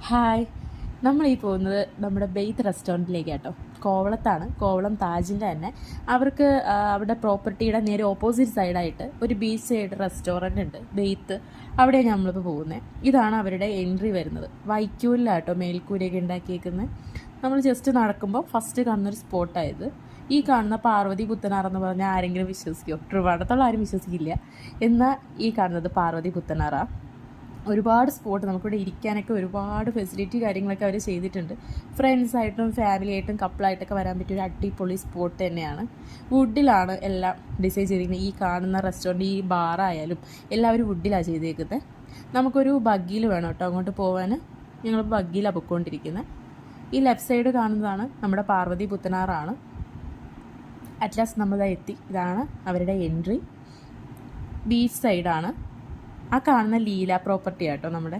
Hi, നമ്മളീ പോകുന്നത് നമ്മുടെ ബെയ്ത്ത് റെസ്റ്റോറൻറ്റിലേക്ക് കേട്ടോ. കോവളത്താണ്, കോവളം താജിൻ്റെ തന്നെ. അവർക്ക് അവിടെ പ്രോപ്പർട്ടിയുടെ നേരെ ഓപ്പോസിറ്റ് സൈഡായിട്ട് ഒരു ബീച്ച് സൈഡ് റെസ്റ്റോറൻറ്റ് ഉണ്ട്, ബെയ്ത്ത്. അവിടെയാണ് നമ്മളിപ്പോൾ പോകുന്നത്. ഇതാണ് അവരുടെ എൻട്രി വരുന്നത്. വൈക്കൂരിലാട്ടോ മേൽക്കൂരയൊക്കെ ഉണ്ടാക്കിയേക്കുന്നത്. നമ്മൾ ജസ്റ്റ് നടക്കുമ്പോൾ ഫസ്റ്റ് കാണുന്നൊരു സ്പോട്ടായത്. ഈ കാണുന്ന പാർവതി പുത്തനാറെന്ന് പറഞ്ഞാൽ ആരെങ്കിലും വിശ്വസിക്കുമോ? ട്രിവാൻഡ്രത്തുള്ള ആരും വിശ്വസിക്കില്ല. എന്നാൽ ഈ കാണുന്നത് പാർവതി പുത്തനാറാണ്. ഒരുപാട് സ്പോട്ട് നമുക്കിവിടെ ഇരിക്കാനൊക്കെ ഒരുപാട് ഫെസിലിറ്റി കാര്യങ്ങളൊക്കെ അവർ ചെയ്തിട്ടുണ്ട്. ഫ്രണ്ട്സായിട്ടും ഫാമിലിയായിട്ടും കപ്പിളായിട്ടൊക്കെ വരാൻ പറ്റിയ ഒരു അടിപൊളി സ്പോട്ട് തന്നെയാണ്. വുഡിലാണ് എല്ലാം ഡിസൈൻ ചെയ്തിരിക്കുന്നത്. ഈ കാണുന്ന റെസ്റ്റോറൻറ്റ്, ഈ ബാറായാലും എല്ലാവരും വുഡിലാണ് ചെയ്തേക്കുന്നത്. നമുക്കൊരു ബഗ്ഗിയിൽ വേണം കേട്ടോ അങ്ങോട്ട് പോകാൻ. ഞങ്ങൾ ബഗ്ഗിയിലാണ് പൊയ്ക്കൊണ്ടിരിക്കുന്നത്. ഈ ലെഫ്റ്റ് സൈഡ് കാണുന്നതാണ് നമ്മുടെ പാർവതി പുത്തനാറാണ്. അറ്റ്ലാസ് നമ്മളെ എത്തി. ഇതാണ് അവരുടെ എൻട്രി. ബീച്ച് സൈഡാണ്. ആ കാണുന്ന ലീല പ്രോപ്പർട്ടി ആട്ടോ നമ്മുടെ.